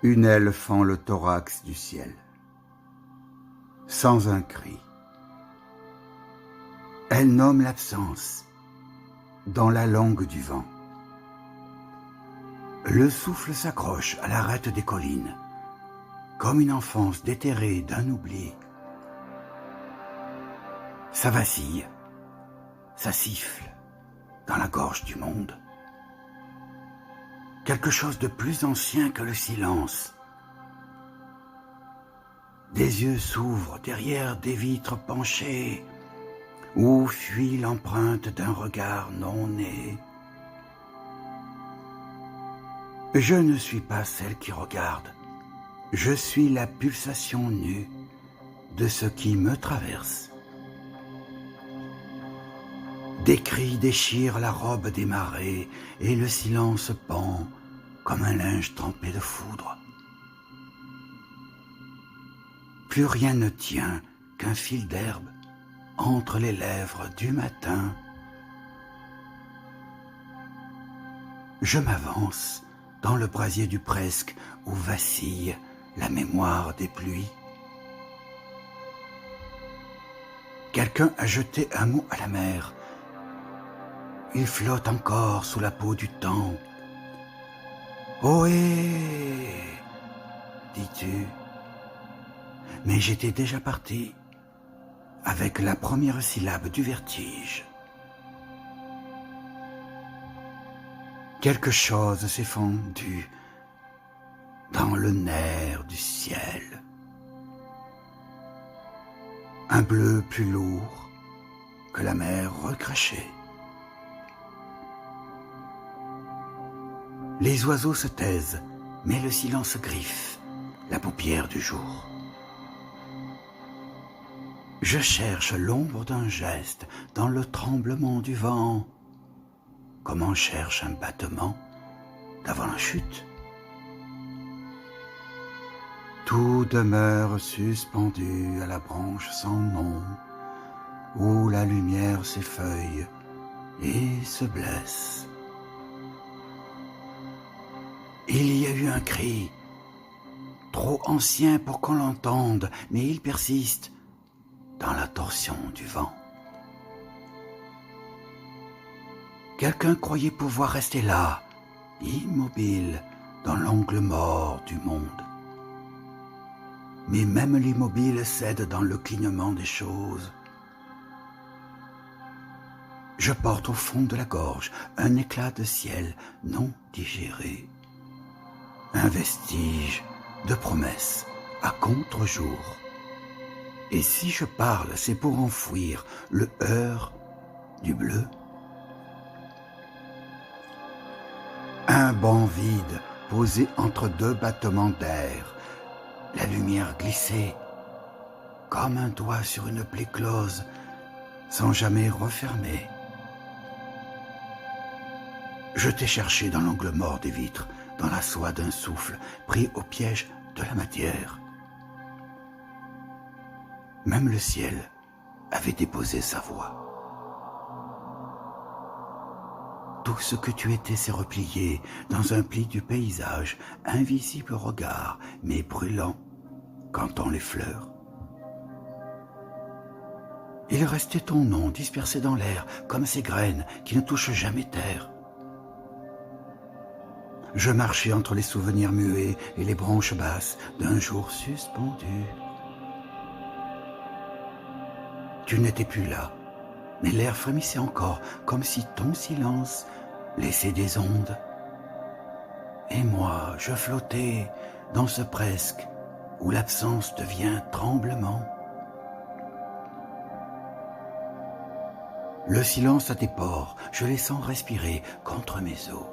Une aile fend le thorax du ciel. Sans un cri. Elle nomme l'absence dans la langue du vent. Le souffle s'accroche à l'arête des collines, comme une enfance déterrée d'un oubli. Ça vacille, ça siffle dans la gorge du monde. Quelque chose de plus ancien que le silence. Des yeux s'ouvrent derrière des vitres penchées, où fuit l'empreinte d'un regard non né. Je ne suis pas celle qui regarde, je suis la pulsation nue de ce qui me traverse. Des cris déchirent la robe des marées et le silence pend comme un linge trempé de foudre. Plus rien ne tient qu'un fil d'herbe entre les lèvres du matin. Je m'avance dans le brasier du presque où vacille la mémoire des pluies. Quelqu'un a jeté un mot à la mer. Il flotte encore sous la peau du temps. Ohé, dis-tu. Mais j'étais déjà parti avec la première syllabe du vertige. Quelque chose s'est fondu dans le nerf du ciel. Un bleu plus lourd que la mer recrachée. Les oiseaux se taisent, mais le silence griffe la paupière du jour. Je cherche l'ombre d'un geste dans le tremblement du vent, comme on cherche un battement d'avant la chute. Tout demeure suspendu à la branche sans nom, où la lumière s'effeuille et se blesse. Il y a eu un cri, trop ancien pour qu'on l'entende, mais il persiste dans la torsion du vent. Quelqu'un croyait pouvoir rester là, immobile, dans l'angle mort du monde. Mais même l'immobile cède dans le clignement des choses. Je porte au fond de la gorge un éclat de ciel non digéré. Un vestige de promesse à contre-jour. Et si je parle, c'est pour enfouir le heurt du bleu. Un banc vide posé entre deux battements d'air, la lumière glissée, comme un doigt sur une plaie close, sans jamais refermer. Je t'ai cherché dans l'angle mort des vitres, dans la soie d'un souffle, pris au piège de la matière. Même le ciel avait déposé sa voix. Tout ce que tu étais s'est replié dans un pli du paysage, invisible regard, mais brûlant quand on l'effleure. Il restait ton nom dispersé dans l'air, comme ces graines qui ne touchent jamais terre. Je marchais entre les souvenirs muets et les branches basses d'un jour suspendu. Tu n'étais plus là, mais l'air frémissait encore, comme si ton silence laissait des ondes. Et moi, je flottais dans ce presque où l'absence devient tremblement. Le silence à tes pores, je les sens respirer contre mes os.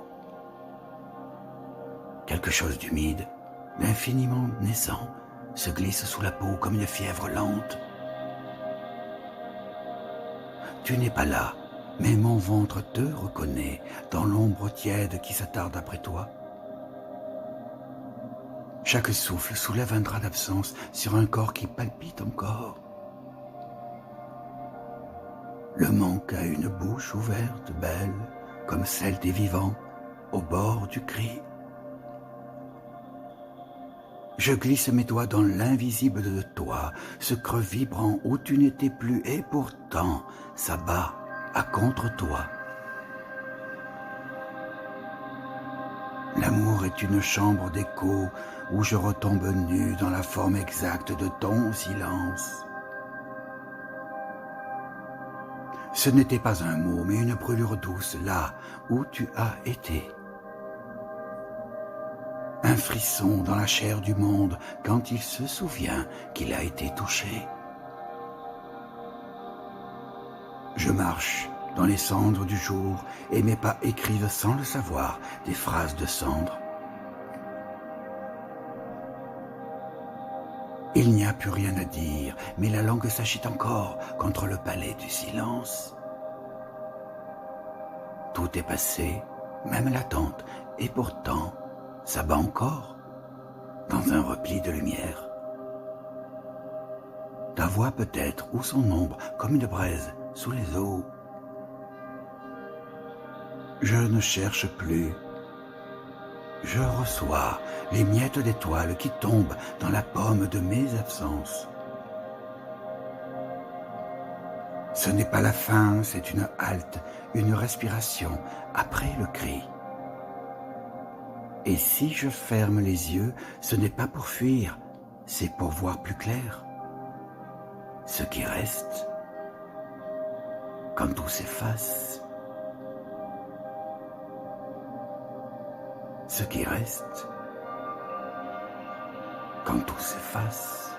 Quelque chose d'humide, d'infiniment naissant, se glisse sous la peau comme une fièvre lente. Tu n'es pas là, mais mon ventre te reconnaît dans l'ombre tiède qui s'attarde après toi. Chaque souffle soulève un drap d'absence sur un corps qui palpite encore. Le manque a une bouche ouverte, belle, comme celle des vivants, au bord du cri. Je glisse mes doigts dans l'invisible de toi, ce creux vibrant où tu n'étais plus, et pourtant ça bat à contre toi. L'amour est une chambre d'écho où je retombe nu dans la forme exacte de ton silence. Ce n'était pas un mot, mais une brûlure douce là où tu as été. Un frisson dans la chair du monde quand il se souvient qu'il a été touché. Je marche dans les cendres du jour et mes pas écrivent sans le savoir des phrases de cendres. Il n'y a plus rien à dire, mais la langue s'agite encore contre le palais du silence. Tout est passé, même l'attente, et pourtant, ça bat encore, dans un repli de lumière. Ta voix peut-être, ou son ombre, comme une braise sous les eaux. Je ne cherche plus. Je reçois les miettes d'étoiles qui tombent dans la paume de mes absences. Ce n'est pas la fin, c'est une halte, une respiration après le cri. Et si je ferme les yeux, ce n'est pas pour fuir, c'est pour voir plus clair. Ce qui reste, quand tout s'efface. Ce qui reste, quand tout s'efface.